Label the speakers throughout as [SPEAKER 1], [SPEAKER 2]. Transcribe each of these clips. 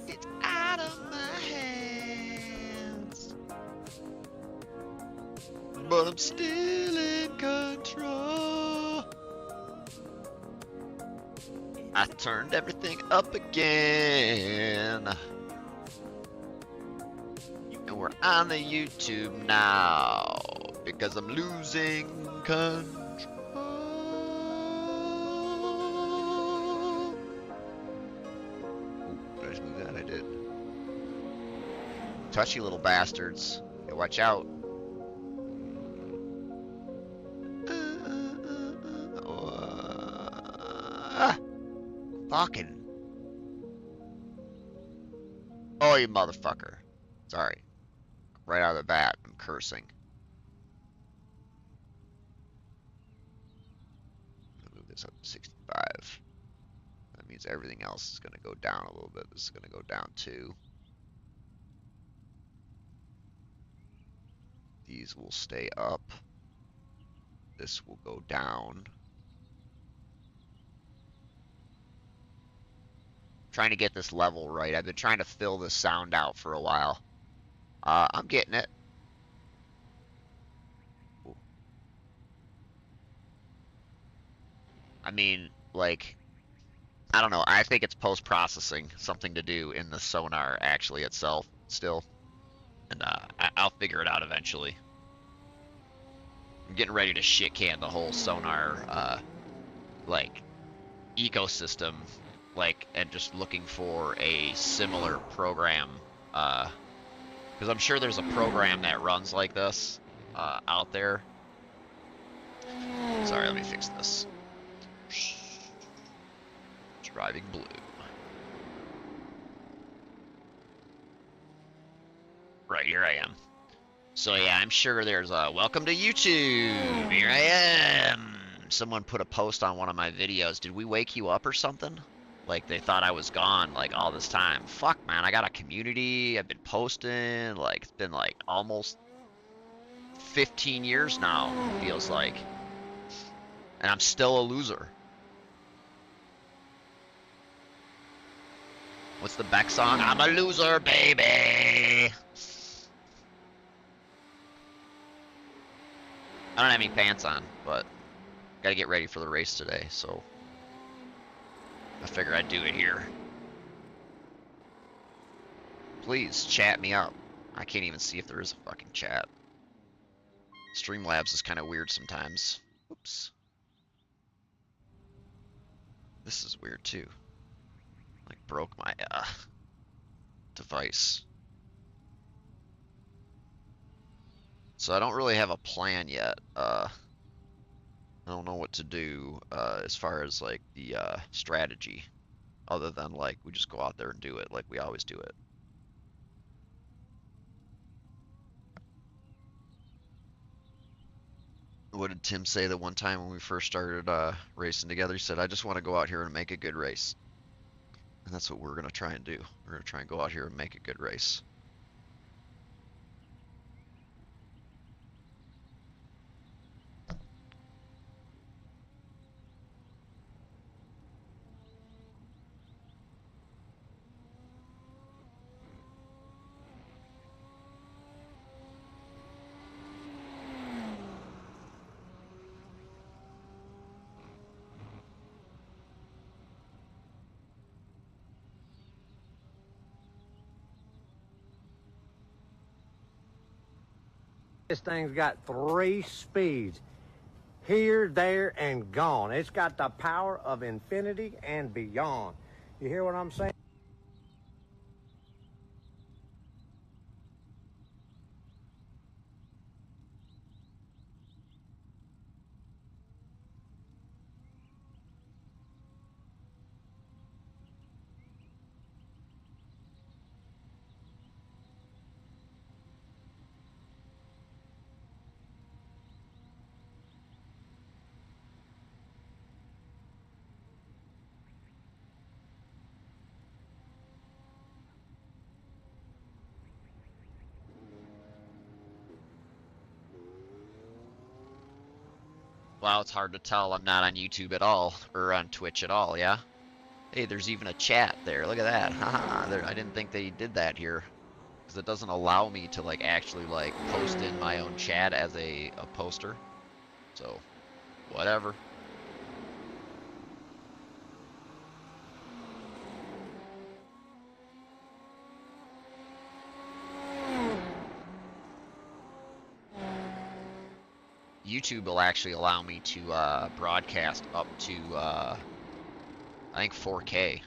[SPEAKER 1] It's out of my hands, but I'm still in control. I turned everything up again, and we're on the YouTube now because I'm losing control. Did I just move that? I did. Touchy little bastards. Hey, watch out. Fucking. Oh, you motherfucker. Sorry. Right out of the bat, I'm cursing. Move this up to 65. That means everything else is going to go down a little bit. This is going to go down too. These will stay up. This will go down. Trying to get this level right. I've been trying to fill this sound out for a while. I'm getting it. Ooh. I mean, like, I don't know. I think it's post-processing, something to do in the sonar actually itself still. And I'll figure it out eventually. I'm getting ready to shit can the whole sonar, like, ecosystem. Like, and just looking for a similar program, because I'm sure there's a program that runs like this out there. Sorry, let me fix this. Driving blue. Right, here I am. So yeah, I'm sure there's a welcome to YouTube. Here I am. Someone put a post on one of my videos. Did we wake you up or something? Like, they thought I was gone, like, all this time. Fuck, man, I got a community, I've been posting, like, it's been, like, almost 15 years now, feels like. And I'm still a loser. What's the Beck song? I'm a loser, baby! I don't have any pants on, but gotta get ready for the race today, so I figure I'd do it here. Please, chat me up. I can't even see if there is a fucking chat. Streamlabs is kind of weird sometimes. Oops. This is weird too. Like, broke my device. So I don't really have a plan yet. I don't know what to do as far as like the strategy, other than like we just go out there and do it like we always do it. What did Tim say the one time when we first started racing together? He said, I just want to go out here and make a good race. And that's what we're going to try and do. We're going to try and go out here and make a good race.
[SPEAKER 2] This thing's got 3 speeds. Here, there, and gone. It's got the power of infinity and beyond. You hear what I'm saying?
[SPEAKER 1] Well, it's hard to tell. I'm not on YouTube at all, or on Twitch at all, yeah? Hey, there's even a chat there. Look at that. Haha, there, I didn't think they did that here. Because it doesn't allow me to, like, actually, like, post in my own chat as a poster. So, whatever. YouTube will actually allow me to broadcast up to, I think 4K.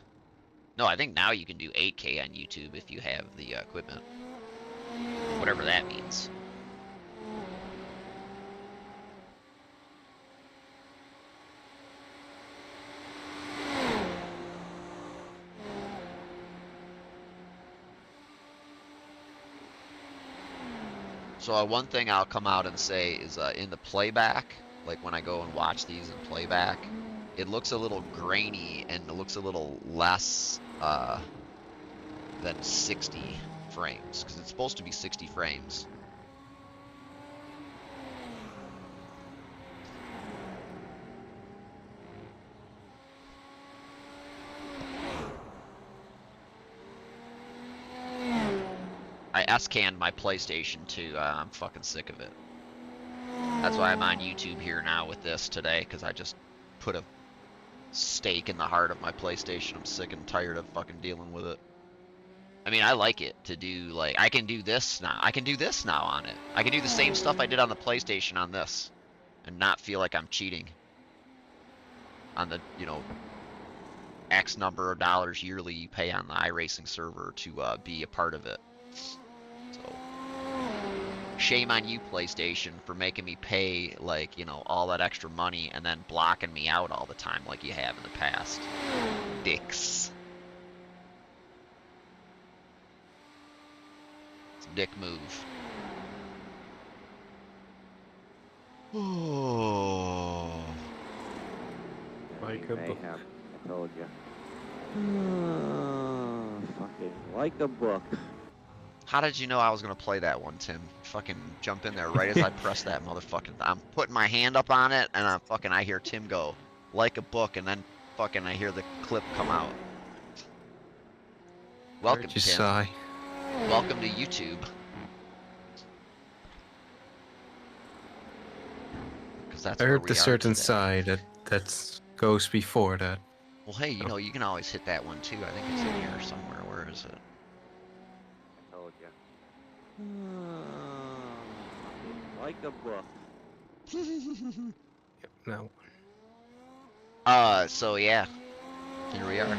[SPEAKER 1] No, I think now you can do 8K on YouTube if you have the equipment. Whatever that means. So one thing I'll come out and say is in the playback, like when I go and watch these in playback, it looks a little grainy and it looks a little less than 60 frames, because it's supposed to be 60 frames. I S-canned my PlayStation 2. I'm fucking sick of it. That's why I'm on YouTube here now with this today, because I just put a stake in the heart of my PlayStation. I'm sick and tired of fucking dealing with it. I mean, I like it to do, like, I can do this now. I can do this now on it. I can do the same stuff I did on the PlayStation on this, and not feel like I'm cheating on the, you know, X number of dollars yearly you pay on the iRacing server to be a part of it. So, shame on you, PlayStation, for making me pay, like, you know, all that extra money and then blocking me out all the time like you have in the past. Dicks. It's a dick move. Oh.
[SPEAKER 3] Like a book.
[SPEAKER 4] I told you. Fucking like a book.
[SPEAKER 1] How did you know I was gonna play that one, Tim? Fucking jump in there right as I press that motherfucking. I'm putting my hand up on it, and I hear Tim go, like a book, and then fucking I hear the clip come out. Welcome,
[SPEAKER 3] Heard you
[SPEAKER 1] Tim.
[SPEAKER 3] sigh.
[SPEAKER 1] Welcome to YouTube. Because that's
[SPEAKER 3] I
[SPEAKER 1] where
[SPEAKER 3] heard
[SPEAKER 1] we
[SPEAKER 3] the
[SPEAKER 1] are
[SPEAKER 3] certain
[SPEAKER 1] today.
[SPEAKER 3] sigh that goes before that.
[SPEAKER 1] Well, hey, you know, you can always hit that one too. I think it's in here somewhere. Where is it?
[SPEAKER 4] I told you. Like a book.
[SPEAKER 3] No.
[SPEAKER 1] So yeah, here we are,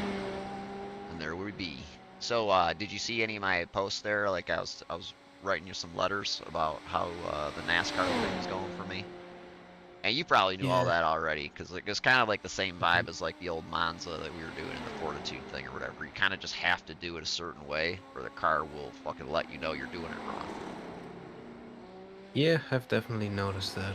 [SPEAKER 1] and there we be. So, did you see any of my posts there? Like, I was writing you some letters about how the NASCAR thing is going for me. And you probably knew all
[SPEAKER 3] Yeah.
[SPEAKER 1] that already, because like, it's kind of like the same vibe as like the old Monza that we were doing in the Fortitude thing or whatever. You kind of just have to do it a certain way, or the car will fucking let you know you're doing it wrong.
[SPEAKER 3] Yeah, I've definitely noticed that.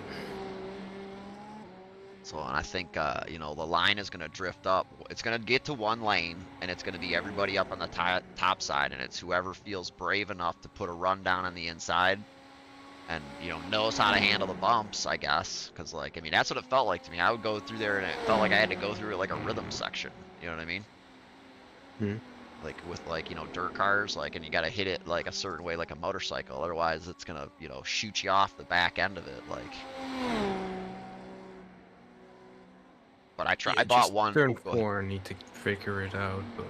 [SPEAKER 1] So, and I think, you know, the line is going to drift up. It's going to get to one lane, and it's going to be everybody up on the top side, and it's whoever feels brave enough to put a run down on the inside and, you know, knows how to handle the bumps, I guess. Because, like, I mean, that's what it felt like to me. I would go through there, and it felt like I had to go through it like a rhythm section. You know what I mean?
[SPEAKER 3] Hmm.
[SPEAKER 1] Like, with, like, you know, dirt cars, like, and you got to hit it, like, a certain way like a motorcycle. Otherwise, it's going to, you know, shoot you off the back end of it, like... But
[SPEAKER 3] Yeah,
[SPEAKER 1] I bought
[SPEAKER 3] just
[SPEAKER 1] one.
[SPEAKER 3] turn
[SPEAKER 1] Oh, go ahead.
[SPEAKER 3] 4, I need to figure it out. But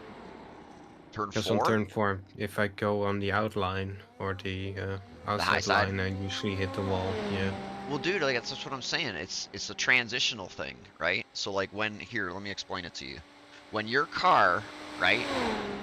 [SPEAKER 1] Turn
[SPEAKER 3] because on
[SPEAKER 1] 4?
[SPEAKER 3] turn 4, if I go on the outline or the
[SPEAKER 1] high
[SPEAKER 3] outside
[SPEAKER 1] side?
[SPEAKER 3] line, I usually hit the wall. Yeah.
[SPEAKER 1] Well, dude, like that's what I'm saying. It's a transitional thing, right? So like when here, let me explain it to you. When your car, right,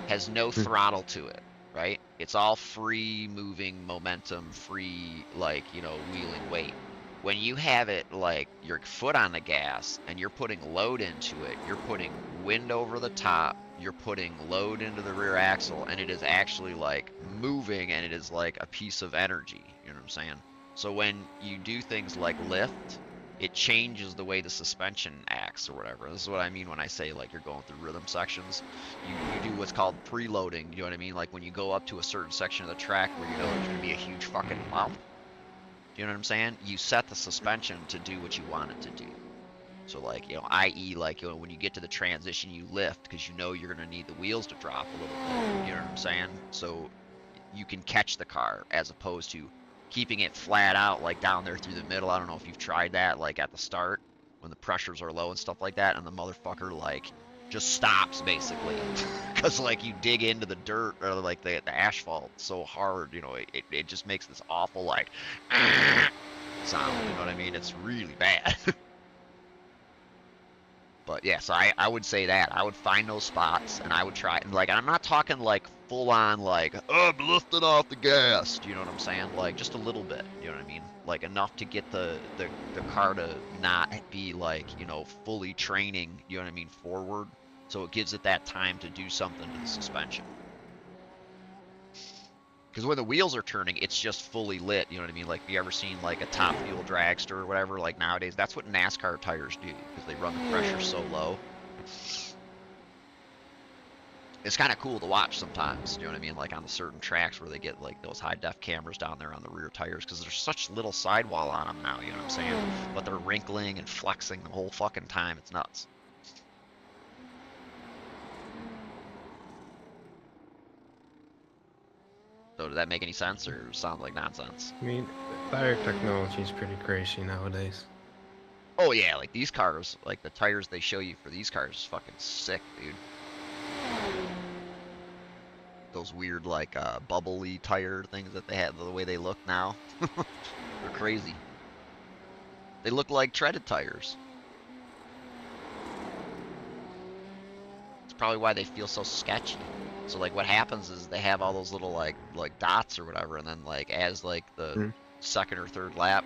[SPEAKER 1] has no
[SPEAKER 3] Hmm.
[SPEAKER 1] throttle to it, right? It's all free moving momentum, free like, you know, wheeling weight. When you have it like your foot on the gas and you're putting load into it, you're putting wind over the top, you're putting load into the rear axle, and it is actually like moving, and it is like a piece of energy. You know what I'm saying? So when you do things like lift, it changes the way the suspension acts or whatever. This is what I mean when I say like you're going through rhythm sections. You do what's called preloading. You know what I mean? Like when you go up to a certain section of the track where you know there's going to be a huge fucking bump. Do you know what I'm saying? You set the suspension to do what you want it to do. So like, i.e. like, when you get to the transition, you lift because you know you're gonna need the wheels to drop a little bit. You know what I'm saying? So you can catch the car as opposed to keeping it flat out like down there through the middle. I don't know if you've tried that like at the start when the pressures are low and stuff like that, and the motherfucker like just stops basically because like you dig into the dirt or like the asphalt so hard, it just makes this awful like sound. You know what I mean? It's really bad. But yeah, so I would say that. I would find those spots and I would try. And like, I'm not talking like full on like, oh, I'm lifting off the gas. Do you know what I'm saying? Like just a little bit. You know what I mean? Like enough to get the car to not be like, fully training, you know what I mean, forward. So it gives it that time to do something to the suspension. Because when the wheels are turning, it's just fully lit. You know what I mean? Like, have you ever seen like a top fuel dragster or whatever? Like nowadays, that's what NASCAR tires do because they run the pressure so low. It's kind of cool to watch sometimes. You know what I mean? Like on the certain tracks where they get like those high def cameras down there on the rear tires because there's such little sidewall on them now. You know what I'm saying? But they're wrinkling and flexing the whole fucking time. It's nuts. So did that make any sense or sound like nonsense?
[SPEAKER 3] I mean, tire technology is pretty crazy nowadays.
[SPEAKER 1] Oh yeah, like these cars, like the tires they show you for these cars is fucking sick, dude. Those weird like bubbly tire things that they have, the way they look now, they're crazy. They look like treaded tires. It's probably why they feel so sketchy. So like what happens is they have all those little like dots or whatever, and then like as like the second or third lap,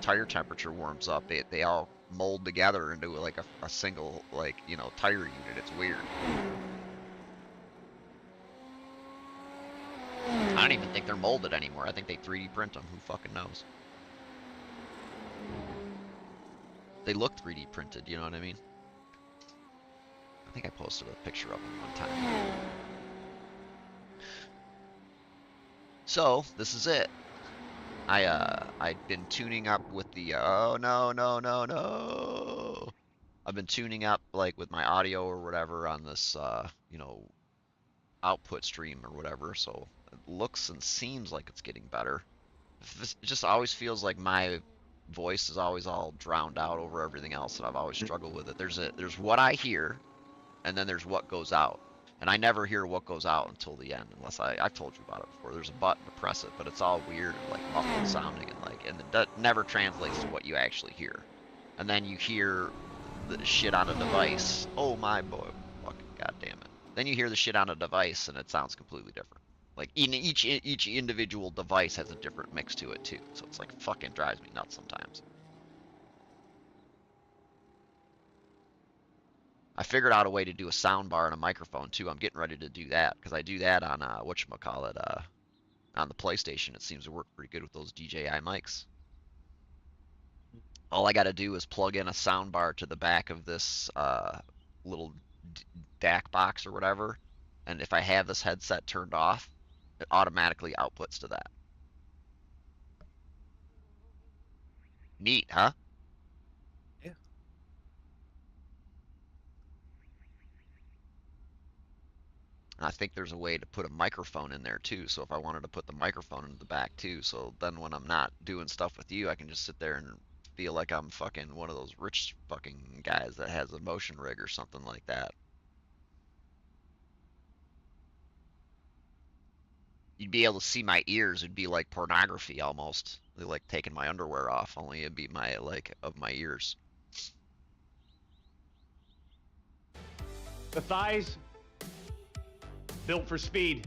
[SPEAKER 1] tire temperature warms up, they all mold together into like a single like tire unit. It's weird. I don't even think they're molded anymore. I think they 3D print them. Who fucking knows? They look 3D printed, you know what I mean? I think I posted a picture of them one time. So, this is it. I'd been tuning up with the, oh no, no, no, no. I've been tuning up like with my audio or whatever on this, output stream or whatever. So it looks and seems like it's getting better. It just always feels like my voice is always all drowned out over everything else, and I've always struggled with it. There's what I hear, and then there's what goes out. And I never hear what goes out until the end, unless I've told you about it before. There's a button to press it, but it's all weird and like muffled sounding, and it never translates to what you actually hear. And then you hear the shit on a device. Oh my boy, fucking goddamn it! Then you hear the shit on a device, and it sounds completely different. Like each individual device has a different mix to it too, so it's like fucking drives me nuts sometimes. I figured out a way to do a sound bar and a microphone too. I'm getting ready to do that because I do that on whatchamacallit, on the PlayStation. It seems to work pretty good with those DJI mics. All I got to do is plug in a sound bar to the back of this little DAC box or whatever, and if I have this headset turned off, it automatically outputs to that. Neat, huh?
[SPEAKER 3] Yeah.
[SPEAKER 1] And I think there's a way to put a microphone in there too. So if I wanted to put the microphone in the back too, so then when I'm not doing stuff with you, I can just sit there and feel like I'm fucking one of those rich fucking guys that has a motion rig or something like that. You'd be able to see my ears. It'd be like pornography almost. Like taking my underwear off, only it'd be my like of my ears.
[SPEAKER 5] The thighs, built for speed.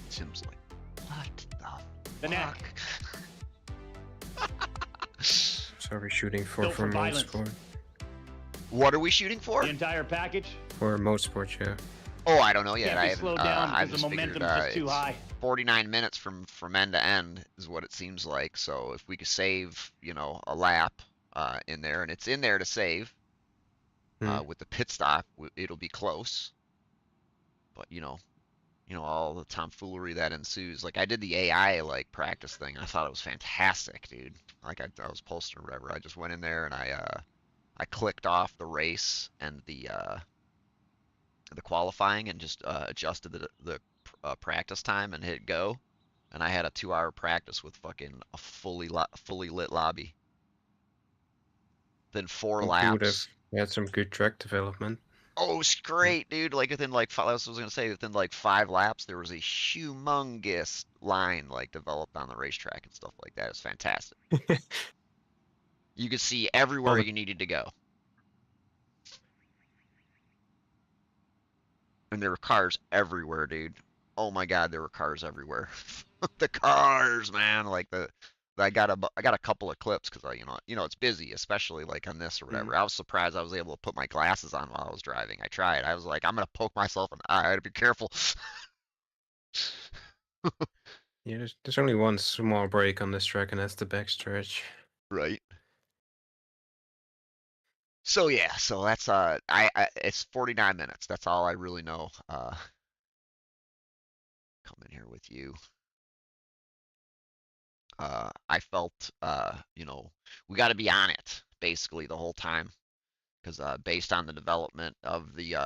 [SPEAKER 1] Tim's like, what
[SPEAKER 5] The neck,
[SPEAKER 3] So we're shooting for
[SPEAKER 5] built for violence.
[SPEAKER 3] motorsport.
[SPEAKER 1] what are we shooting for?
[SPEAKER 5] The entire package.
[SPEAKER 3] For motorsport, yeah.
[SPEAKER 1] Oh, I don't know yet.
[SPEAKER 5] Can't
[SPEAKER 1] I
[SPEAKER 5] be
[SPEAKER 1] haven't.
[SPEAKER 5] slowed down
[SPEAKER 1] I've
[SPEAKER 5] because
[SPEAKER 1] just
[SPEAKER 5] the
[SPEAKER 1] figured
[SPEAKER 5] momentum's just too
[SPEAKER 1] it's
[SPEAKER 5] high.
[SPEAKER 1] 49 minutes from end to end is what it seems like. So if we could save, a lap in there, and it's in there to save with the pit stop, it'll be close. But all the tomfoolery that ensues. Like I did the AI like practice thing. I thought it was fantastic, dude. Like I was posting or whatever. I just went in there and I I clicked off the race and the qualifying and just adjusted the practice time and hit go, and I had a 2 hour practice with fucking a fully lit lobby. Then 4
[SPEAKER 3] Good if
[SPEAKER 1] laps.
[SPEAKER 3] you had some good track development.
[SPEAKER 1] Oh, it's great, dude. Like within like five, I was gonna say within like 5 laps, there was a humongous line like developed on the racetrack and stuff like that. It's fantastic. You could see
[SPEAKER 3] All
[SPEAKER 1] everywhere
[SPEAKER 3] the
[SPEAKER 1] you needed to go, and there were cars everywhere, dude. Oh my God, there were cars everywhere. The cars, man. Like I got a couple of clips because I it's busy, especially like on this or
[SPEAKER 3] mm,
[SPEAKER 1] whatever. I was surprised I was able to put my glasses on while I was driving. I tried. I was like, I'm gonna poke myself in the eye. I had to be careful.
[SPEAKER 3] yeah, there's only one small break on this track, and that's the backstretch.
[SPEAKER 1] Right. So yeah, so that's I it's 49 minutes. That's all I really know. Come in here with you. I felt we got to be on it basically the whole time because based on the development of the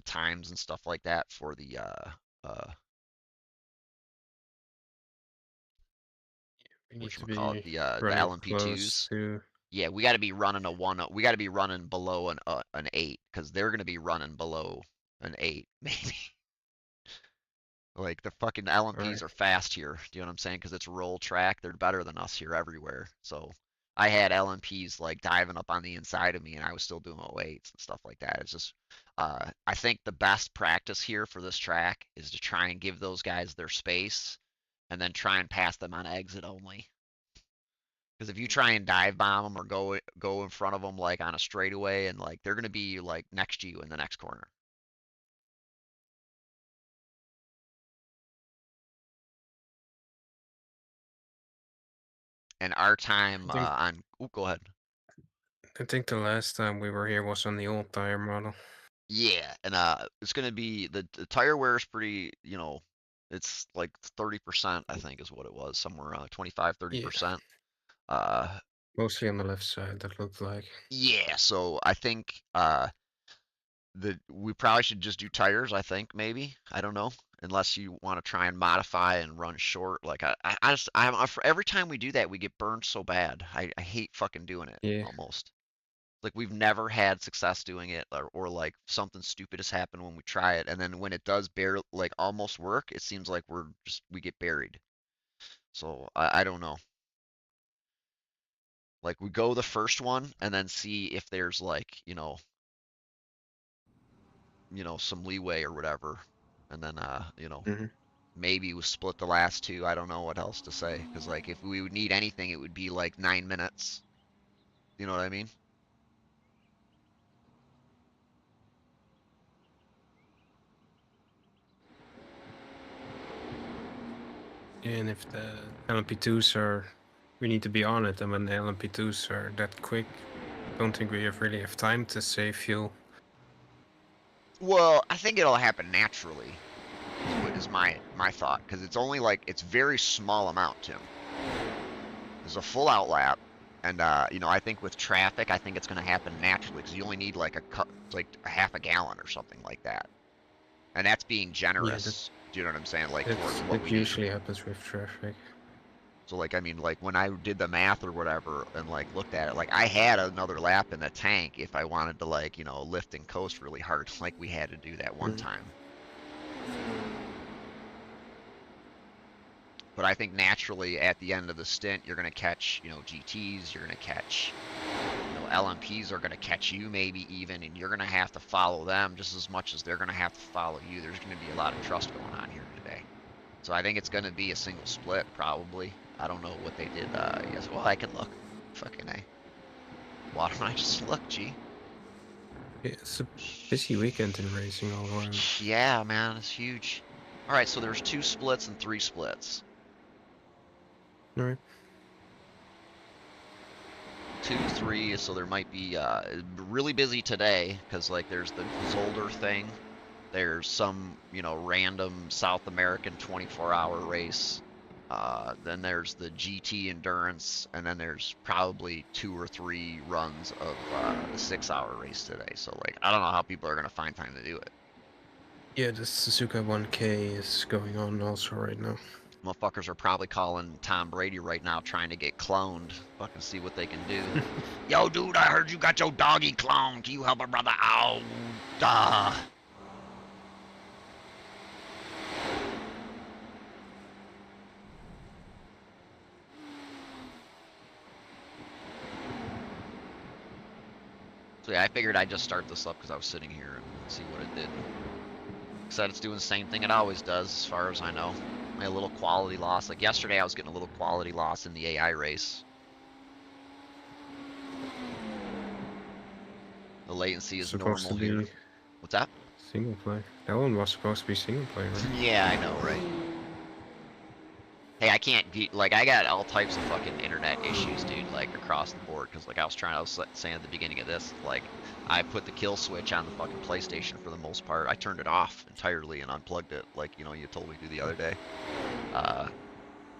[SPEAKER 1] times and stuff like that for the uh
[SPEAKER 3] We need to
[SPEAKER 1] whatchamacallit,
[SPEAKER 3] be
[SPEAKER 1] the
[SPEAKER 3] running close
[SPEAKER 1] LMP2s.
[SPEAKER 3] to.
[SPEAKER 1] Yeah, we got to be running a one. We got to be running below an 8 because they're gonna be running below an 8 maybe. Like the fucking LMPs
[SPEAKER 3] Alright.
[SPEAKER 1] are fast here. Do you know what I'm saying? Because it's roll track. They're better than us here everywhere. So I had LMPs like diving up on the inside of me, and I was still doing 08s and stuff like that. It's just, I think the best practice here for this track is to try and give those guys their space, and then try and pass them on exit only. Because if you try and dive bomb them or go in front of them like on a straightaway, and like they're gonna be like next to you in the next corner. And our
[SPEAKER 3] I
[SPEAKER 1] time
[SPEAKER 3] think
[SPEAKER 1] on, oh, go ahead.
[SPEAKER 3] I think the last time we were here was on the old tire model.
[SPEAKER 1] Yeah, and it's gonna be the tire wear is pretty, it's like 30%, I think is what it was, somewhere around 25,
[SPEAKER 3] Yeah,
[SPEAKER 1] 30%. Uh,
[SPEAKER 3] mostly on the left side. That looked like.
[SPEAKER 1] yeah, so I think we probably should just do tires, I think maybe. I don't know, unless you want to try and modify and run short. Like every time we do that, we get burned so bad. I hate fucking doing it
[SPEAKER 3] Yeah,
[SPEAKER 1] almost. Like we've never had success doing it, or like something stupid has happened when we try it, and then when it does like almost work, it seems like we get buried. So I don't know. Like we go the first one and then see if there's like some leeway or whatever, and then
[SPEAKER 3] hmm
[SPEAKER 1] maybe we split the last two. I don't know what else to say because like if we would need anything, it would be like 9 minutes. You know what I mean?
[SPEAKER 3] and if the LMP2s are, we need to be on it, and when the LMP2s are that quick, I don't think we really have time to save fuel.
[SPEAKER 1] Well, I think it'll happen naturally. Is my thought because it's only like it's very small amount, Tim. There's a full out lap, and I think with traffic, I think it's going to happen naturally because you only need like like a half a gallon or something like that, and that's being
[SPEAKER 3] Yeah,
[SPEAKER 1] generous. Do you know what I'm saying? Like
[SPEAKER 3] that
[SPEAKER 1] towards what
[SPEAKER 3] that
[SPEAKER 1] we need.
[SPEAKER 3] usually happens with traffic.
[SPEAKER 1] So like I mean like when I did the math or whatever and like looked at it, like I had another lap in the tank if I wanted to like lift and coast really hard like we had to do that one
[SPEAKER 3] Mm.
[SPEAKER 1] time. But I think naturally at the end of the stint, you're going to catch, GTs, you're going to catch, LMPs are going to catch you maybe even, and you're going to have to follow them just as much as they're going to have to follow you. There's going to be a lot of trust going on here today. So I think it's going to be a single split probably. I don't know what they did. Yes, well, I can look. Fucking A. Why don't I just look, G?
[SPEAKER 3] Yeah, it's a busy weekend in racing all around.
[SPEAKER 1] Yeah, man, it's huge. All right, so there's 2 splits and 3 splits.
[SPEAKER 3] All right.
[SPEAKER 1] 2, 3, so there might be really busy today because like there's the Zolder thing, there's some random South American 24-hour race, Then there's the GT Endurance, and then there's probably 2 or 3 runs of the 6-hour race today. So like, I don't know how people are gonna find time to do it.
[SPEAKER 3] Yeah, the Suzuka 1K is going on also right now.
[SPEAKER 1] Motherfuckers are probably calling Tom Brady right now, trying to get cloned. Fucking see what they can do. Yo, dude, I heard you got your doggy cloned. Can you help a brother out? So yeah, I figured I'd just start this up because I was sitting here and see what it did. Said it's doing the same thing it always does, as far as I know. A little quality loss. Like yesterday, I was getting a little quality loss in the AI race. The latency is
[SPEAKER 3] Supposed
[SPEAKER 1] normal
[SPEAKER 3] to be
[SPEAKER 1] here. What's that?
[SPEAKER 3] single player. That one was supposed to be single player, right?
[SPEAKER 1] Yeah, I know, right? Hey, I can't get, like, I got all types of fucking internet issues, dude, like, across the board, because, like, I was saying at the beginning of this, like, I put the kill switch on the fucking PlayStation for the most part. I turned it off entirely and unplugged it, like, you know, you told me to the other day.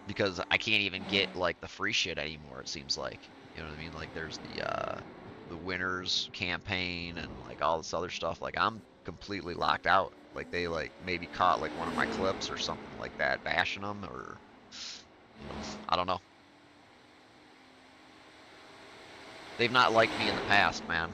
[SPEAKER 1] Because I can't even get, like, the free shit anymore, it seems like. You know what I mean? Like, there's the winners campaign and, like, all this other stuff. Like, I'm completely locked out. Like, they, like, maybe caught, like, one of my clips or something like that, bashing them, or... I don't know. They've not liked me in the past, man.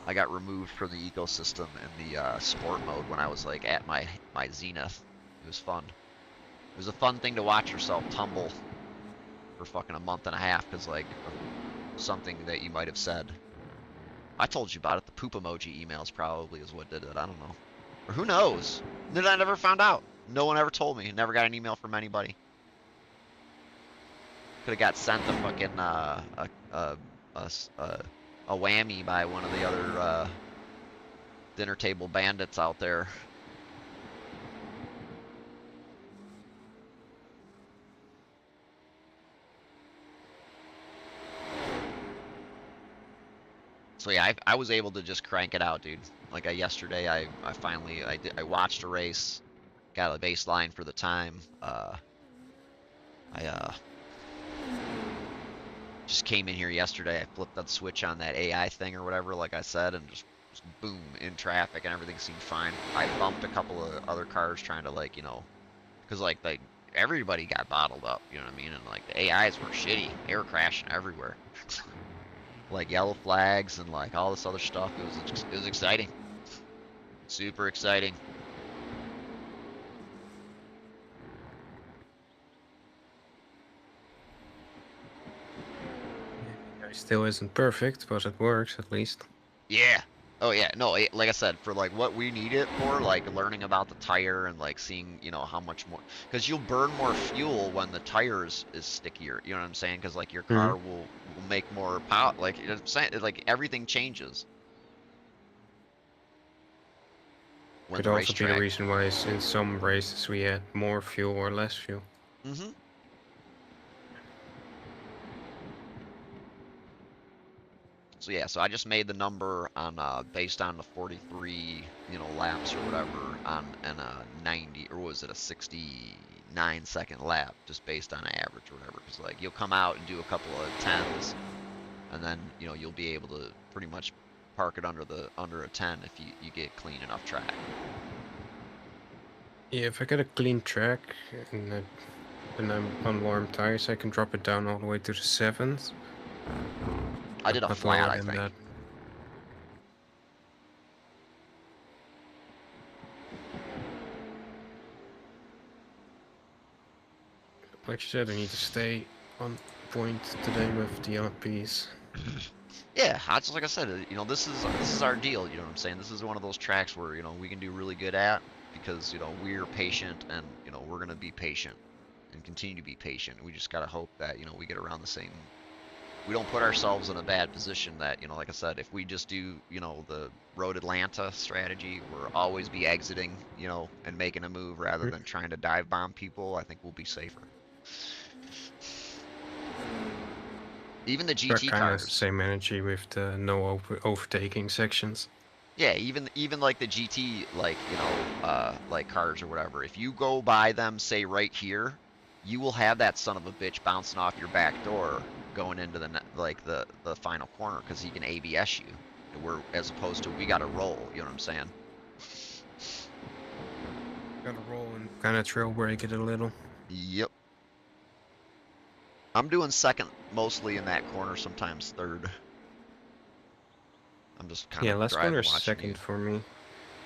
[SPEAKER 1] I got removed from the ecosystem in the sport mode when I was like at my zenith. It was fun. It was a fun thing to watch yourself tumble for fucking a month and a half because like something that you might have said. I told you about it. The poop emoji emails probably is what did it. I don't know. Or who knows? Then I never found out. No one ever told me. Never got an email from anybody. Could have got sent a fucking a whammy by one of the other dinner table bandits out there. So yeah, I was able to just crank it out, dude. Like yesterday, I finally I watched a race, got a baseline for the time. I just came in here yesterday. I flipped that switch on that AI thing or whatever, like I said, and just boom, in traffic and everything seemed fine. I bumped a couple of other cars trying to like, you know, because like everybody got bottled up, you know what I mean? And like the AIs were shitty. They were crashing everywhere. Like yellow flags and like all this other stuff. It was exciting. Super exciting.
[SPEAKER 3] It still isn't perfect, but it works at least.
[SPEAKER 1] Yeah. Oh yeah. No, like I said, for like what we need it for, like learning about the tire and like seeing, you know, how much more, because you'll burn more fuel when the tire is stickier. You know what I'm saying? Because like your car will make more power. Like you know what I'm saying, like everything changes. When
[SPEAKER 3] Could
[SPEAKER 1] the
[SPEAKER 3] also be the
[SPEAKER 1] racetrack.
[SPEAKER 3] reason why in some races we had more fuel or less fuel.
[SPEAKER 1] Mm-hmm. So yeah, so I just made the number on based on the 43, you know, laps or whatever on and a 90 or was it a 69-second lap, just based on average or whatever. Because like you'll come out and do a couple of 10s, and then you know you'll be able to pretty much park it under a 10 if you get clean enough track.
[SPEAKER 3] Yeah, if I get a clean track and I'm on warm tires, I can drop it down all the way to the 7s.
[SPEAKER 1] I did a
[SPEAKER 3] Not
[SPEAKER 1] flat,
[SPEAKER 3] lower
[SPEAKER 1] I
[SPEAKER 3] than
[SPEAKER 1] think.
[SPEAKER 3] that. Like you said, I need to stay on point today with the LPs.
[SPEAKER 1] Yeah, just like I said, you know, this is our deal. You know what I'm saying? This is one of those tracks where you know we can do really good at because you know we're patient and you know we're gonna be patient and continue to be patient. We just gotta hope that you know we get around the same. We don't put ourselves in a bad position that you know, like I said, if we just do you know the Road Atlanta strategy, we'll always be exiting, you know, and making a move rather than trying to dive bomb people. I think we'll be safer. Even the GT
[SPEAKER 3] Kind of the
[SPEAKER 1] cars.
[SPEAKER 3] same energy with the no overtaking sections.
[SPEAKER 1] Yeah, even like the GT, like, you know, like cars or whatever. If you go by them, say right here, you will have that son of a bitch bouncing off your back door going into like the final corner because he can ABS you. As opposed to we got to roll. You know what I'm saying?
[SPEAKER 3] Gotta roll and kind of trail break it a little.
[SPEAKER 1] Yep. I'm doing second mostly in that corner, sometimes third. I'm just kind
[SPEAKER 3] Yeah,
[SPEAKER 1] of
[SPEAKER 3] last corner
[SPEAKER 1] driving,
[SPEAKER 3] is
[SPEAKER 1] watching you.
[SPEAKER 3] second for me.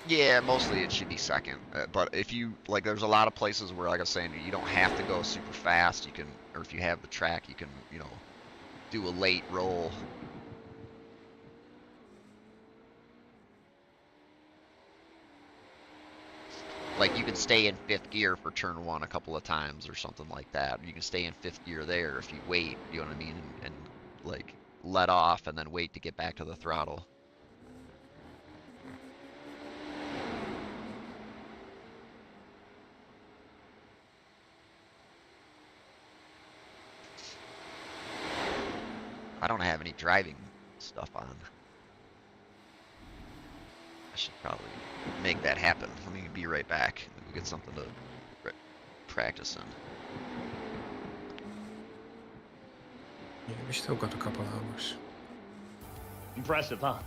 [SPEAKER 1] Yeah, mostly it should be second. But if you like, there's a lot of places where, like I was saying, you don't have to go super fast. You can, or if you have the track, you can, you know, do a late roll. Like you can stay in fifth gear for turn one a couple of times or something like that. You can stay in fifth gear there if you wait. You know what I mean? And like let off and then wait to get back to the throttle. I don't have any driving stuff on. I should probably make that happen. Let me be right back. We'll get something to practice in.
[SPEAKER 3] Yeah, we still got a couple hours.
[SPEAKER 5] Impressive, huh?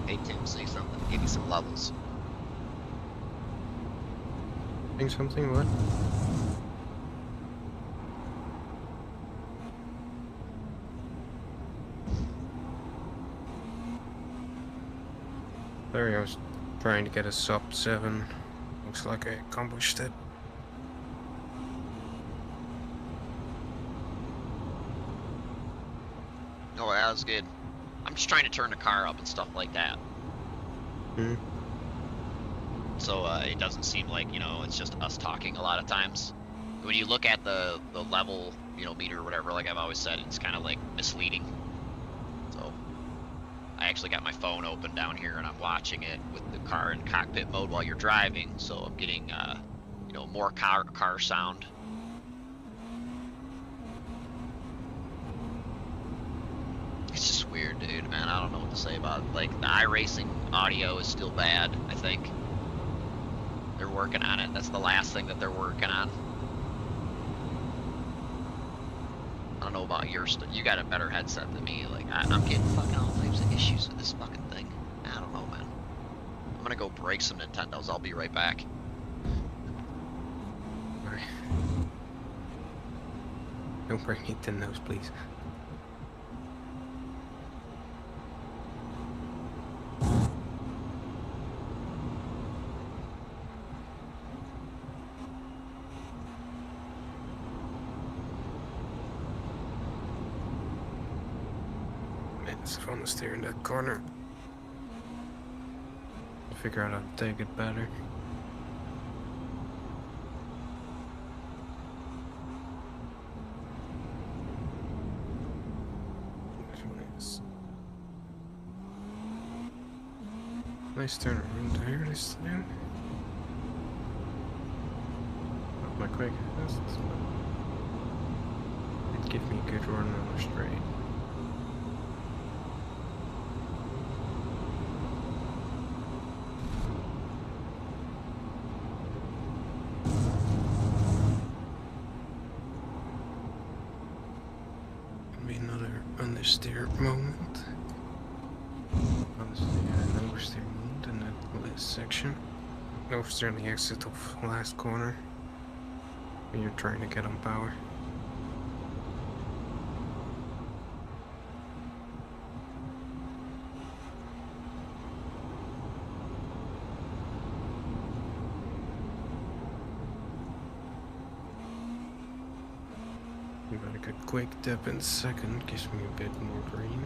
[SPEAKER 1] Hey Tim, say something. Give me some levels.
[SPEAKER 3] Think something, what? Sorry, I was trying to get a sub 7. Looks like I accomplished it.
[SPEAKER 1] Oh, that was good. I'm just trying to turn the car up and stuff like that.
[SPEAKER 3] Hmm.
[SPEAKER 1] So it doesn't seem like, you know, it's just us talking a lot of times. When you look at the level, you know, meter or whatever, like I've always said, it's kind of like misleading. So I actually got my phone open down here and I'm watching it with the car in cockpit mode while you're driving. So I'm getting, you know, more car sound. It's just weird, dude, man. I don't know what to say about it. Like, the iRacing audio is still bad, I think. They're working on it. That's the last thing that they're working on. I don't know about your stuff. You got a better headset than me. Like, I'm getting fucking all types of issues with this fucking thing. I don't know, man. I'm gonna go break some Nintendos. I'll be right back.
[SPEAKER 3] Alright. Don't break Nintendos, please. It's fun to steer in that corner. Figure out how to take it better. This one is nice turn around here this time. Not my quickest, but it gives me a good run on the straight. Another understeer moment. Understeer and oversteer moment in that last section. Oversteer on the exit of last corner when you're trying to get on power. Like a quick dip in second gives me a bit more green.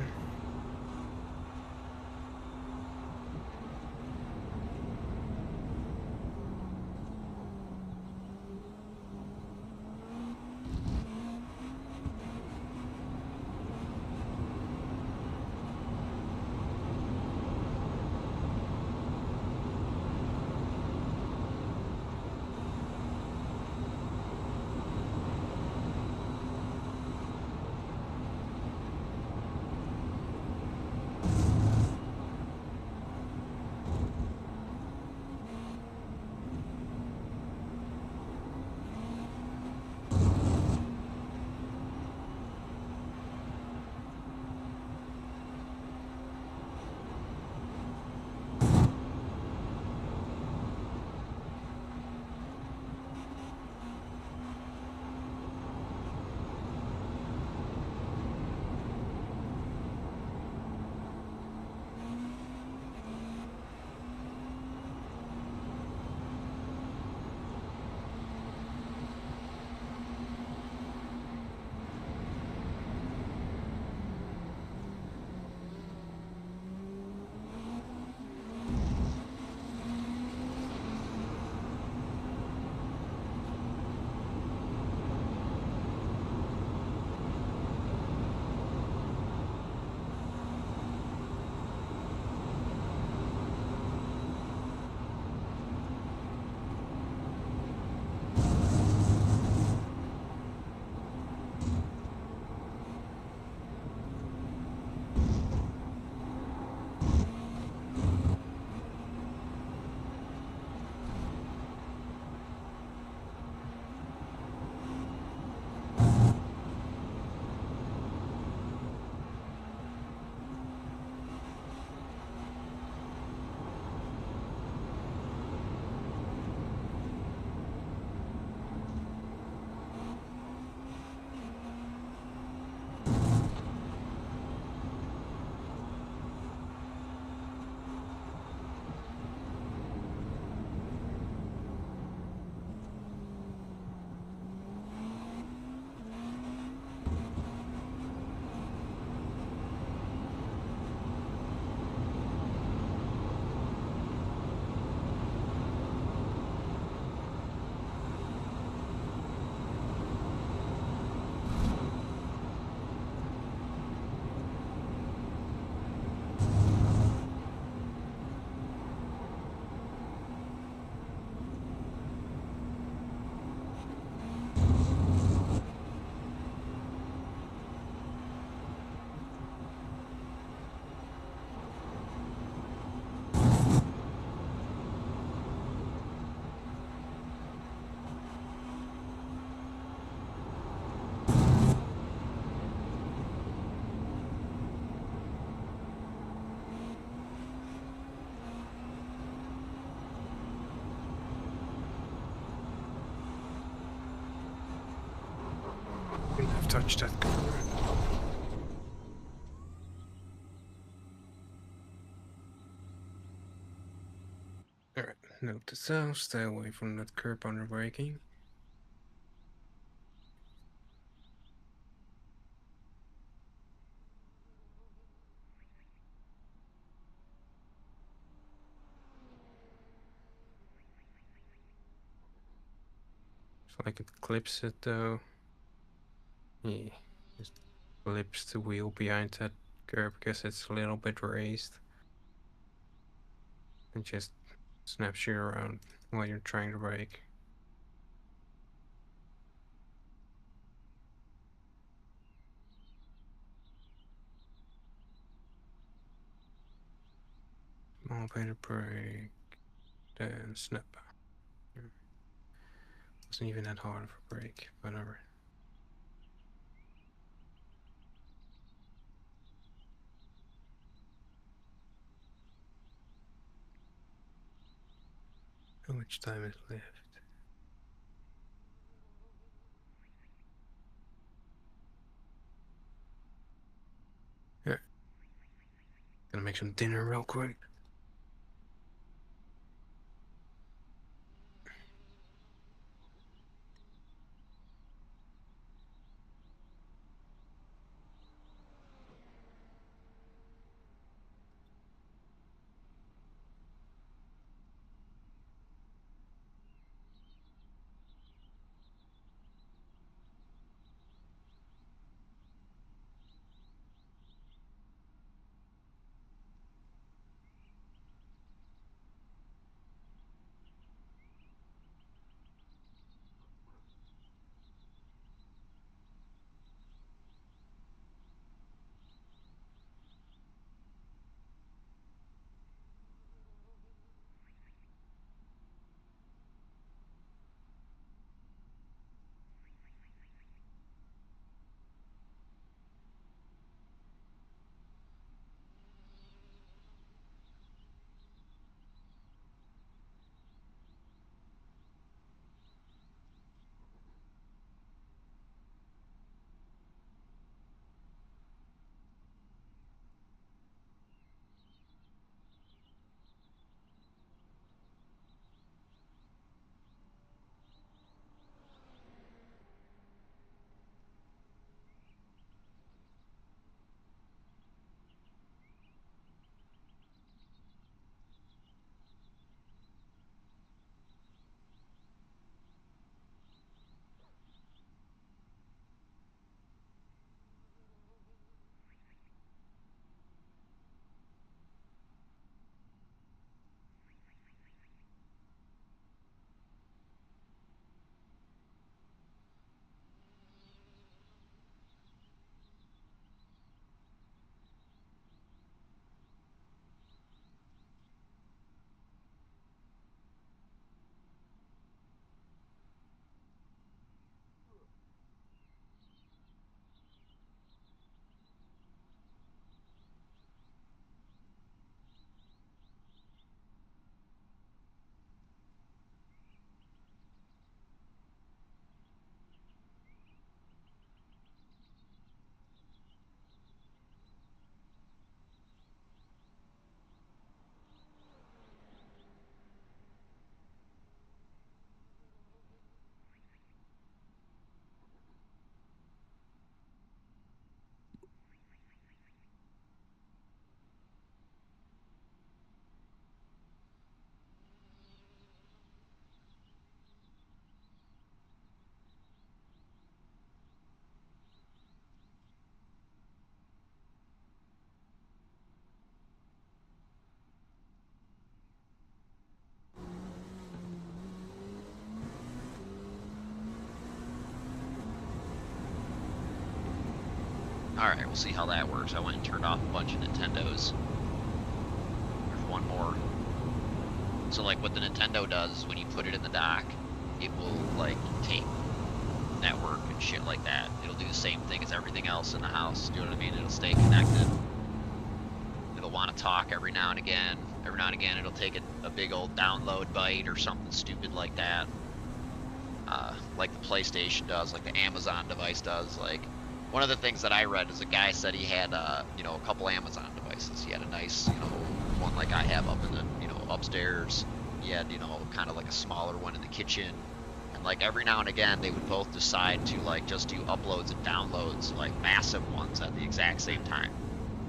[SPEAKER 3] I've touched that corner. Alright, note to self, stay away from that curb under braking. If like it clips it though. Yeah, just clips the wheel behind that curb because it's a little bit raised. And just snaps you around while you're trying to brake. Small bit of brake, then snap. Wasn't even that hard of a brake, whatever. How much time is left? Yeah. Gonna make some dinner real quick.
[SPEAKER 1] Alright, we'll see how that works. I went and turned off a bunch of Nintendos. There's one more. So like what the Nintendo does when you put it in the dock, it will like tape network and shit like that. It'll do the same thing as everything else in the house. Do you know what I mean? It'll stay connected. It'll want to talk every now and again. Every now and again it'll take a big old download bite or something stupid like that. Like the PlayStation does, like the Amazon device does. Like one of the things that I read is a guy said he had you know, a couple Amazon devices. He had a nice, you know, one like I have up in the, you know, upstairs. He had, you know, kind of like a smaller one in the kitchen. And like every now and again they would both decide to like just do uploads and downloads, like massive ones at the exact same time.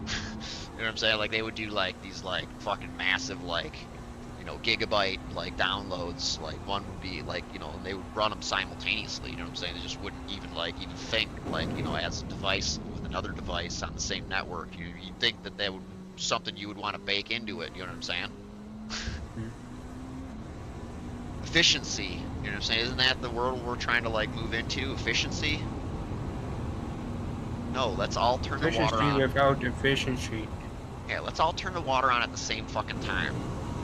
[SPEAKER 1] You know what I'm saying? Like they would do like these like fucking massive like, you know, gigabyte like downloads. Like one would be like, you know, and they would run them simultaneously. You know what I'm saying? They just wouldn't even think like, you know, as a device with another device on the same network. You'd think that that would something you would want to bake into it. You know what I'm saying? Efficiency. You know what I'm saying? Isn't that the world we're trying to like move into? Efficiency? No, let's all turn the water
[SPEAKER 3] Efficiency
[SPEAKER 1] on.
[SPEAKER 3] without efficiency.
[SPEAKER 1] Yeah, let's all turn the water on at the same fucking time.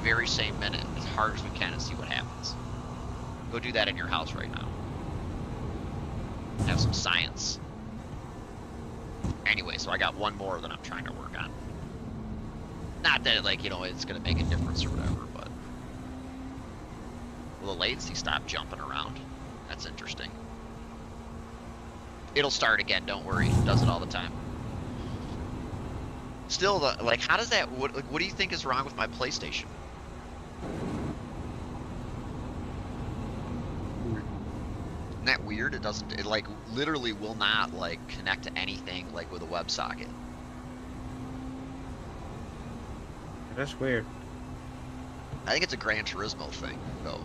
[SPEAKER 1] Very same minute, as hard as we can, and see what happens. Go do that in your house right now. Have some science. Anyway, so I got one more that I'm trying to work on. Not that, like, you know, it's gonna make a difference or whatever, but... Will the latency stop jumping around? That's interesting. It'll start again, don't worry. It does it all the time. Still, like, how does that... What do you think is wrong with my PlayStation? Isn't that weird? It doesn't... It, like, literally will not, like, connect to anything, like, with a WebSocket.
[SPEAKER 3] That's weird.
[SPEAKER 1] I think it's a Gran Turismo thing, though.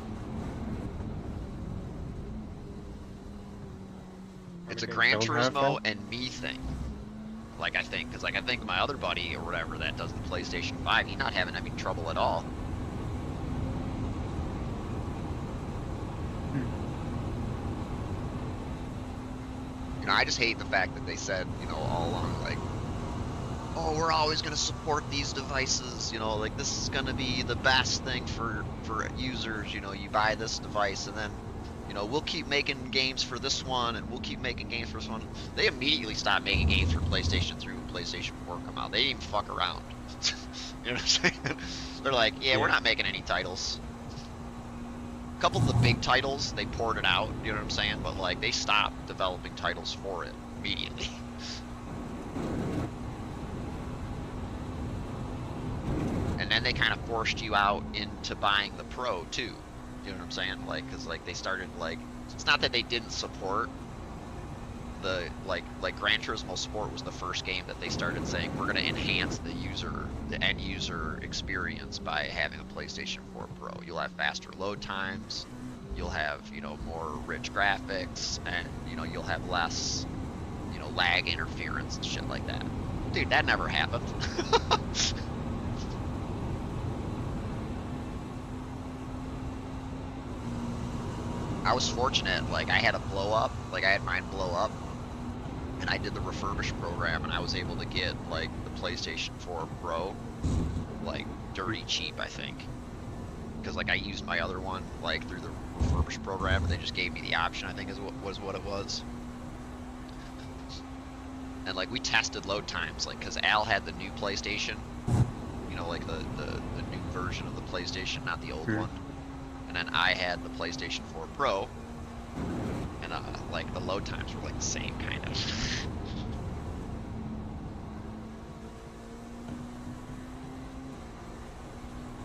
[SPEAKER 1] It's a Gran Turismo and me thing. Like, I think. Because, like, I think my other buddy or whatever that does the PlayStation 5, he's not having any trouble at all. You know, I just hate the fact that they said, you know, all along, like, oh, we're always going to support these devices, you know, like, this is going to be the best thing for users, you know, you buy this device, and then, you know, we'll keep making games for this one, and we'll keep making games for this one. They immediately stopped making games for PlayStation 3 when PlayStation 4 come out. They didn't even fuck around. You know what I'm saying? They're like, yeah, we're not making any titles. A couple of the big titles, they ported out, you know what I'm saying? But, like, they stopped developing titles for it immediately. And then they kind of forced you out into buying the Pro, too. You know what I'm saying? Like, because, like, they started, like... It's not that they didn't support the, like Gran Turismo Sport was the first game that they started saying, we're going to enhance the end user experience by having a PlayStation 4 Pro. You'll have faster load times, you'll have, you know, more rich graphics, and, you know, you'll have less, you know, lag interference and shit like that. Dude, that never happened. I was fortunate, like, I had a blow up, like, I had mine blow up, and I did the refurbish program, and I was able to get, like, the PlayStation 4 Pro, like, dirty cheap, I think. Because, like, I used my other one, like, through the refurbish program, and they just gave me the option, I think is what it was. And, like, we tested load times, like, because Al had the new PlayStation, you know, like, the new version of the PlayStation, not the old one. And then I had the PlayStation 4 Pro, and like the load times were like the same kind of.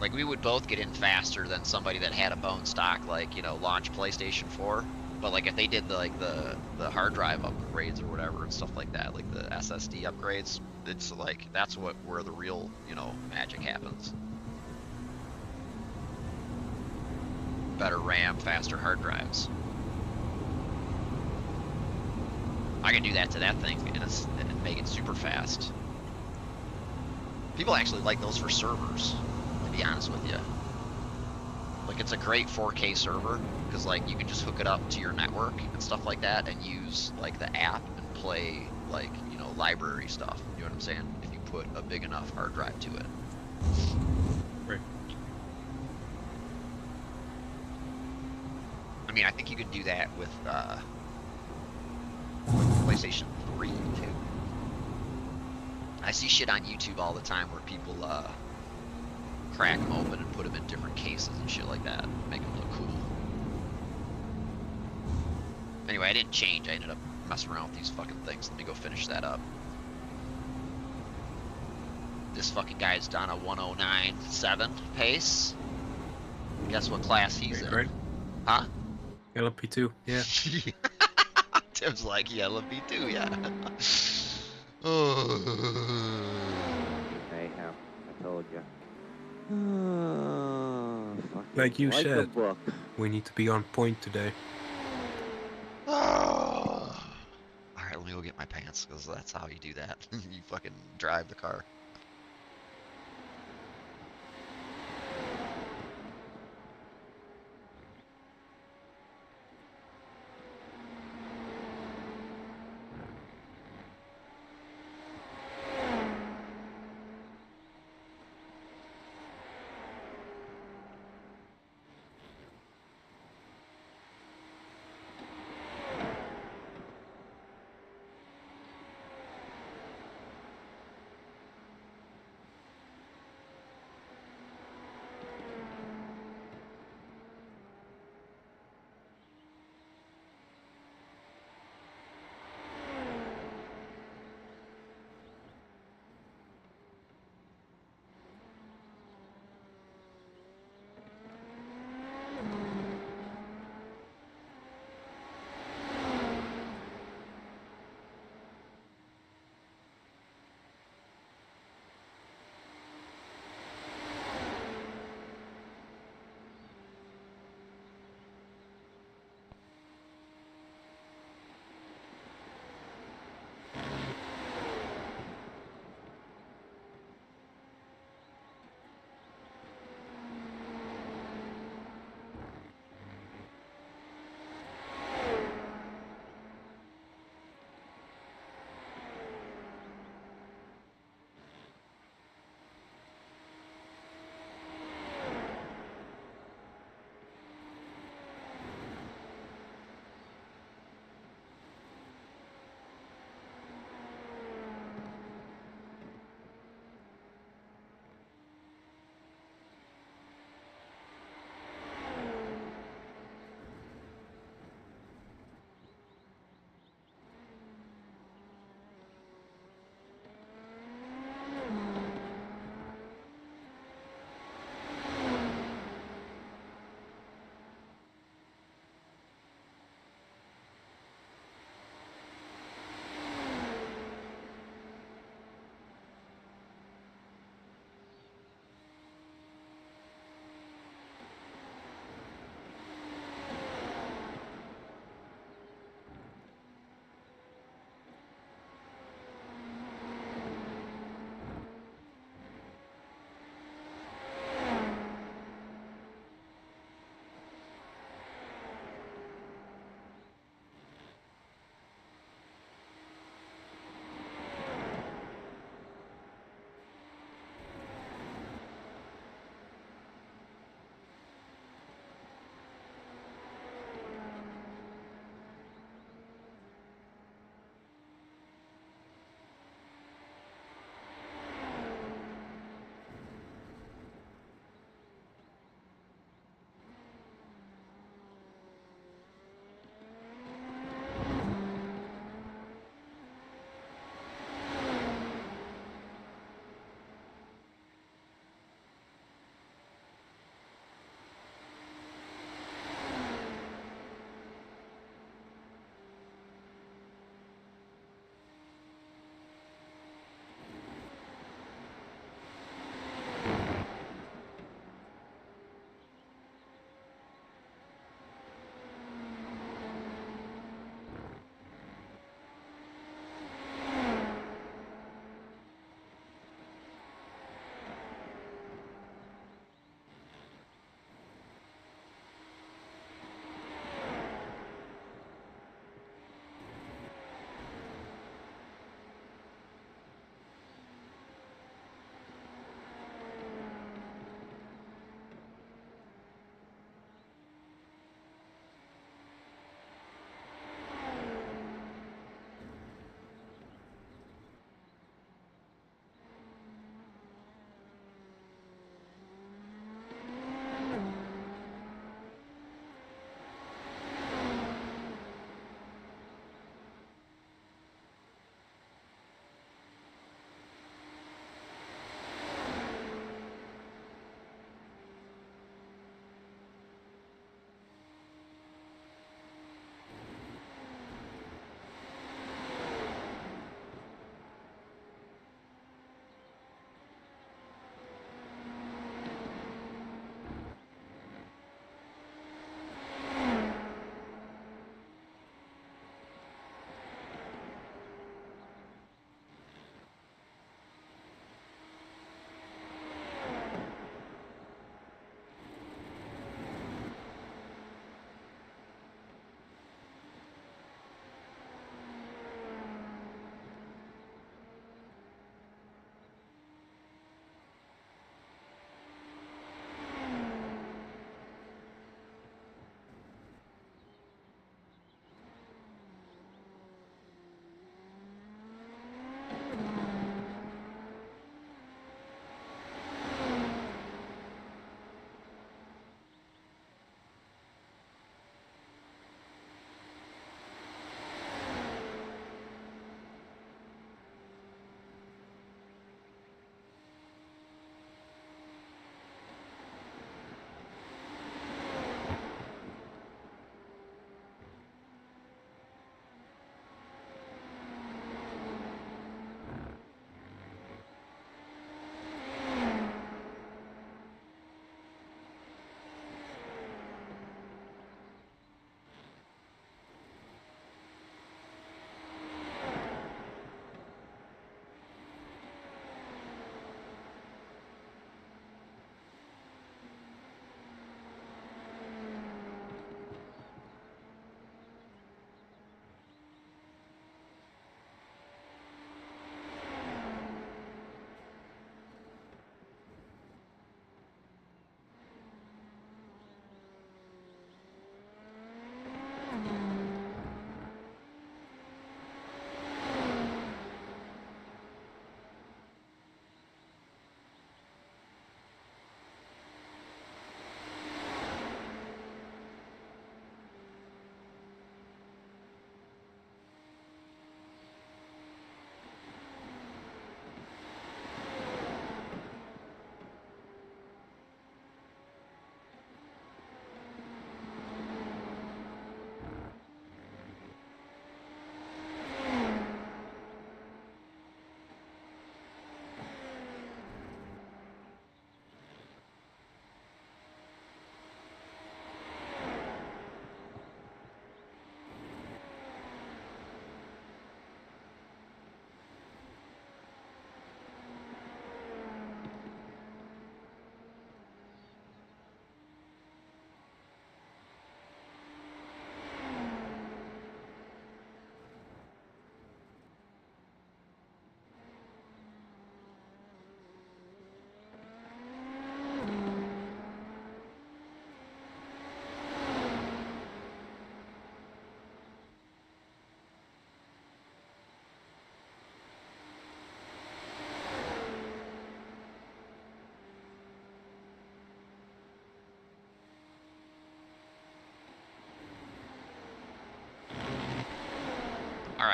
[SPEAKER 1] Like we would both get in faster than somebody that had a bone stock, like, you know, launch PlayStation 4. But like if they did the hard drive upgrades or whatever and stuff like that, like the SSD upgrades, it's like that's where the real, you know, magic happens. Better RAM, faster hard drives. I can do that to that thing and make it super fast. People actually like those for servers, to be honest with you. Like it's a great 4K server because like you can just hook it up to your network and stuff like that and use like the app and play like, you know, library stuff. You know what I'm saying? If you put a big enough hard drive to it.
[SPEAKER 3] Right.
[SPEAKER 1] I mean, I think you can do that with PlayStation 3 too. I see shit on YouTube all the time where people crack them open and put them in different cases and shit like that, make them look cool. Anyway, I didn't change. I ended up messing around with these fucking things. Let me go finish that up. This fucking guy's done a 109.7 pace. Guess what class he's in?
[SPEAKER 3] Right.
[SPEAKER 1] Huh?
[SPEAKER 3] LP2, yeah.
[SPEAKER 1] Tim's like, yeah, LP2, yeah. Oh.
[SPEAKER 4] Mayhem. I told you. Fucking
[SPEAKER 3] Like you
[SPEAKER 4] like a
[SPEAKER 3] said.
[SPEAKER 4] book.
[SPEAKER 3] We need to be on point today.
[SPEAKER 1] All right, let me go get my pants because that's how you do that. You fucking drive the car.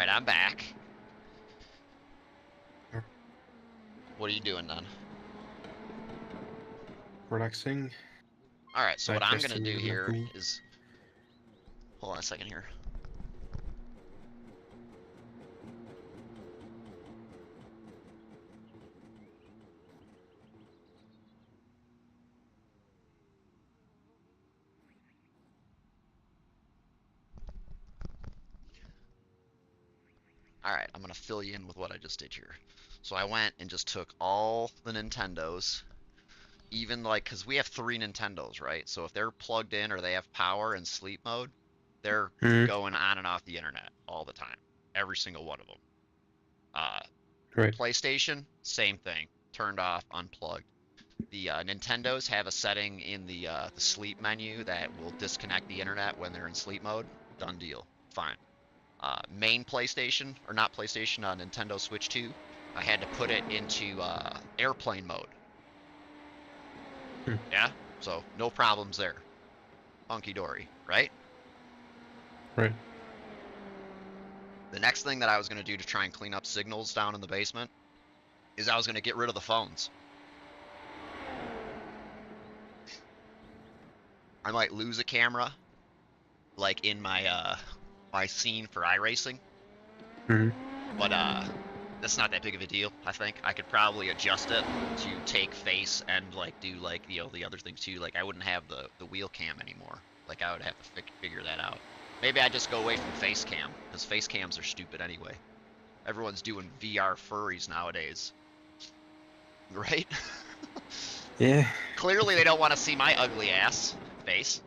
[SPEAKER 1] right, I'm back.
[SPEAKER 3] Yeah.
[SPEAKER 1] What are you doing then?
[SPEAKER 3] Relaxing.
[SPEAKER 1] All right, so what I'm gonna
[SPEAKER 3] Digesting
[SPEAKER 1] do
[SPEAKER 3] with
[SPEAKER 1] here
[SPEAKER 3] me.
[SPEAKER 1] is, hold on a second here. All right, I'm gonna fill you in with what I just did here. So I went and just took all the Nintendos, even like, because we have 3 Nintendos, right? So if they're plugged in or they have power in sleep mode, they're
[SPEAKER 3] Mm-hmm.
[SPEAKER 1] going on and off the internet all the time, every single one of them. Uh,
[SPEAKER 3] Right.
[SPEAKER 1] PlayStation, same thing, turned off, unplugged. The Nintendos have a setting in the sleep menu that will disconnect the internet when they're in sleep mode. Done deal, fine. Main PlayStation, or not PlayStation, Nintendo Switch 2, I had to put it into airplane mode.
[SPEAKER 3] Hmm.
[SPEAKER 1] Yeah, so no problems there. Hunky dory, right?
[SPEAKER 3] Right.
[SPEAKER 1] The next thing that I was going to do to try and clean up signals down in the basement is I was going to get rid of the phones. I might lose a camera, like in my my scene for iRacing,
[SPEAKER 3] Mm-hmm.
[SPEAKER 1] but that's not that big of a deal. I think I could probably adjust it to take face and like do like the other things too. Like I wouldn't have the wheel cam anymore. Like I would have to figure that out. Maybe I just go away from face cam because face cams are stupid anyway. Everyone's doing VR furries nowadays, right?
[SPEAKER 3] Yeah.
[SPEAKER 1] Clearly they don't want to see my ugly ass face.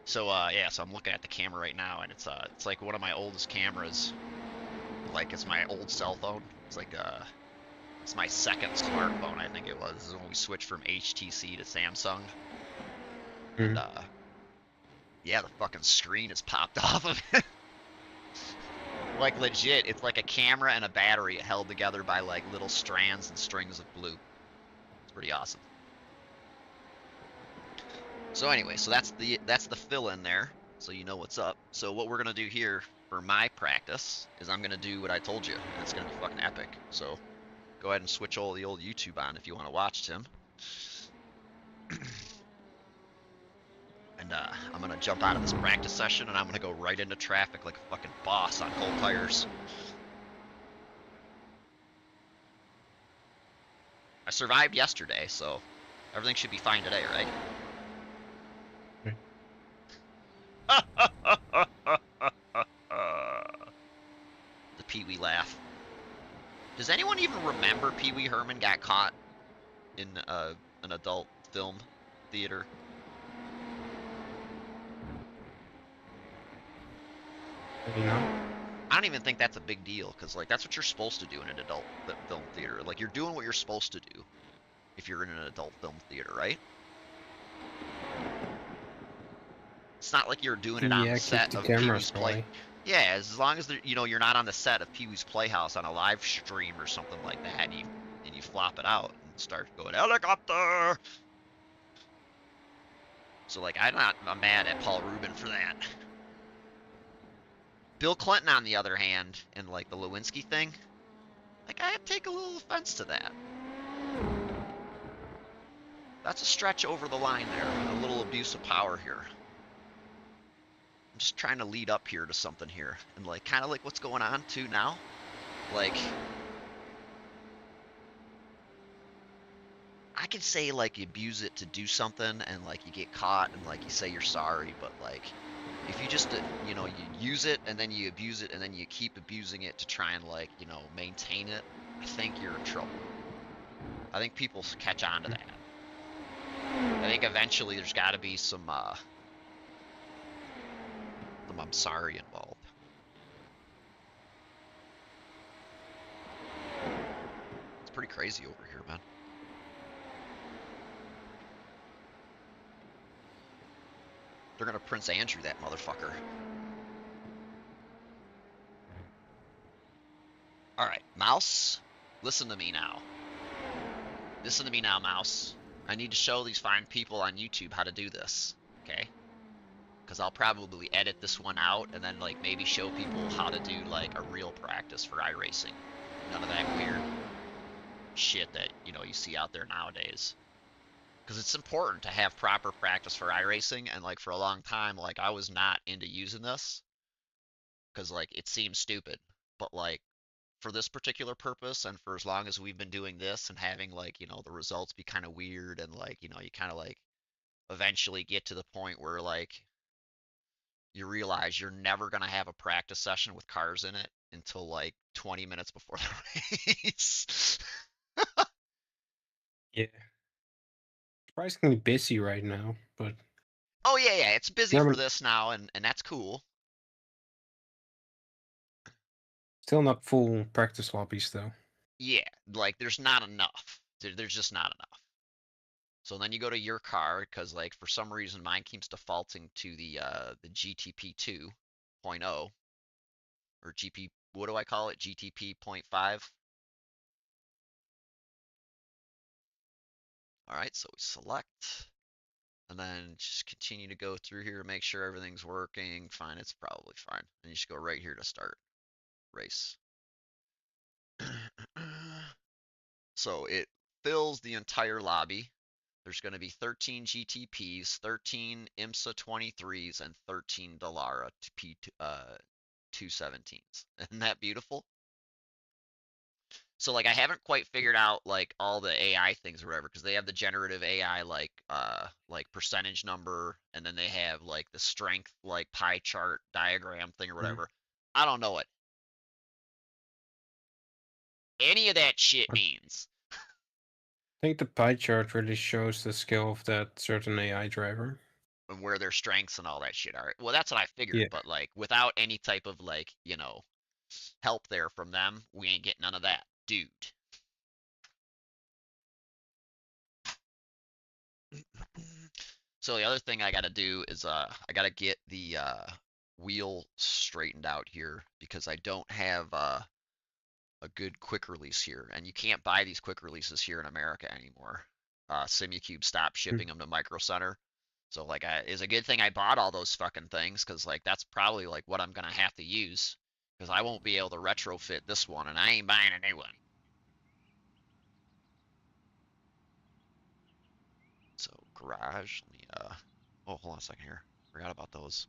[SPEAKER 1] So yeah, so I'm looking at the camera right now, and it's like one of my oldest cameras. Like it's my old cell phone. It's like it's my second smartphone, I think it was. This is when we switched from HTC to Samsung. And
[SPEAKER 3] Mm-hmm.
[SPEAKER 1] yeah, the fucking screen is popped off of it. Like legit, it's like a camera and a battery held together by like little strands and strings of blue. It's pretty awesome. So anyway, so that's the fill in there, so you know what's up. So what we're gonna do here for my practice is I'm gonna do what I told you, and it's gonna be fucking epic. So go ahead and switch all the old YouTube on if you want to watch Tim. And I'm gonna jump out of this practice session and I'm gonna go right into traffic like a fucking boss on cold tires. I survived yesterday, so everything should be fine today, right? The Pee-wee laugh. Does anyone even remember Pee-wee Herman got caught in an adult film theater?
[SPEAKER 3] You know?
[SPEAKER 1] I don't even think that's a big deal, because like that's what you're supposed to do in an adult film theater. Like you're doing what you're supposed to do if you're in an adult film theater, right? It's not like you're doing it on the
[SPEAKER 3] Yeah,
[SPEAKER 1] set
[SPEAKER 3] keep
[SPEAKER 1] of
[SPEAKER 3] the
[SPEAKER 1] Pee-wee's
[SPEAKER 3] cameras
[SPEAKER 1] Play.
[SPEAKER 3] away.
[SPEAKER 1] Yeah, as long as you're not on the set of Pee-wee's Playhouse on a live stream or something like that, and you flop it out and start going helicopter. So like I'm mad at Paul Rubin for that. Bill Clinton, on the other hand, and like the Lewinsky thing, like I take a little offense to that. That's a stretch over the line there, a little abuse of power here. I'm just trying to lead up here to something here, and like kind of like what's going on too now, like I can say like you abuse it to do something and like you get caught and like you say you're sorry, but like if you just you use it and then you abuse it and then you keep abusing it to try and like maintain it, I think you're in trouble. I think people catch on to that. I think eventually there's got to be some I'm sorry involved. It's pretty crazy over here, man. They're gonna Prince Andrew that motherfucker. Alright, Mouse, listen to me now. Listen to me now, Mouse. I need to show these fine people on YouTube how to do this, okay? because I'll probably edit this one out and then like maybe show people how to do like a real practice for iRacing. None of that weird shit that, you know, you see out there nowadays. Because it's important to have proper practice for iRacing, and like for a long time, like I was not into using this because like it seems stupid, but like for this particular purpose and for as long as we've been doing this and having like, you know, the results be kind of weird and like, you know, you kind of like eventually get to the point where like you realize you're never going to have a practice session with cars in it until like 20 minutes before the race.
[SPEAKER 3] Yeah. Surprisingly busy right now, but
[SPEAKER 1] Oh yeah, yeah, it's busy for
[SPEAKER 3] normally
[SPEAKER 1] this now, and that's cool.
[SPEAKER 3] still not full practice lobbies though.
[SPEAKER 1] Yeah, like there's not enough. There's just not enough. So then you go to your car because like for some reason mine keeps defaulting to the GTP 2.0 or GP, what do I call it? GTP 0.5. All right, so we select and then just continue to go through here to make sure everything's working. Fine, it's probably fine. And you just go right here to start race. So it fills the entire lobby. There's going to be 13 GTPs, 13 IMSA 23s, and 13 Dallara P217s. Isn't that beautiful? So like I haven't quite figured out like all the AI things or whatever, because they have the generative AI like percentage number, and then they have like the strength like pie chart diagram thing or whatever. I don't know what any of that shit means.
[SPEAKER 3] I think the pie chart really shows the skill of that certain AI driver.
[SPEAKER 1] And where their strengths and all that shit are. Well, that's what I figured,
[SPEAKER 3] Yeah.
[SPEAKER 1] but like without any type of like, you know, help there from them, we ain't getting none of that, dude. So the other thing I gotta do is I gotta get the wheel straightened out here because I don't have a good quick release here, and you can't buy these quick releases here in America anymore. Simucube stopped shipping them to Micro Center. So like, it's a good thing I bought all those fucking things, because like that's probably like what I'm gonna have to use, because I won't be able to retrofit this one, and I ain't buying a new one. So garage, let me oh, hold on a second here. Forgot about those.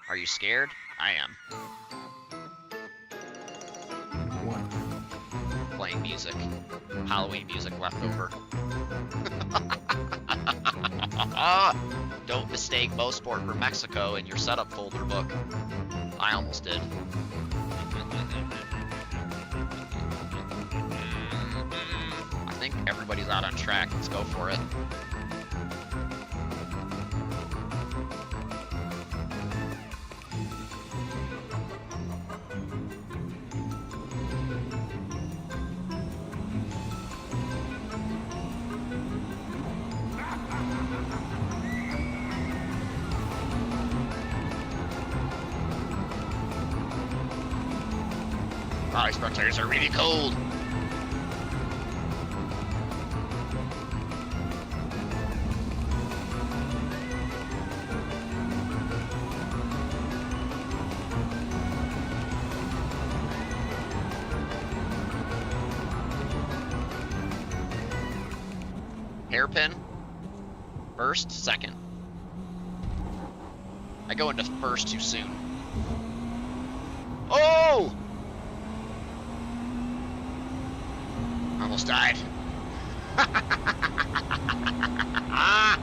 [SPEAKER 1] Are you scared? I am.
[SPEAKER 3] What?
[SPEAKER 1] Playing music. Halloween music left over. Don't mistake Mosport for Mexico in your setup folder book. I almost did. I think everybody's out on track. Let's go for it. Wow, these spectators are really cold. Hairpin. First, second. I go into first too soon. Oh! Almost died. Ah!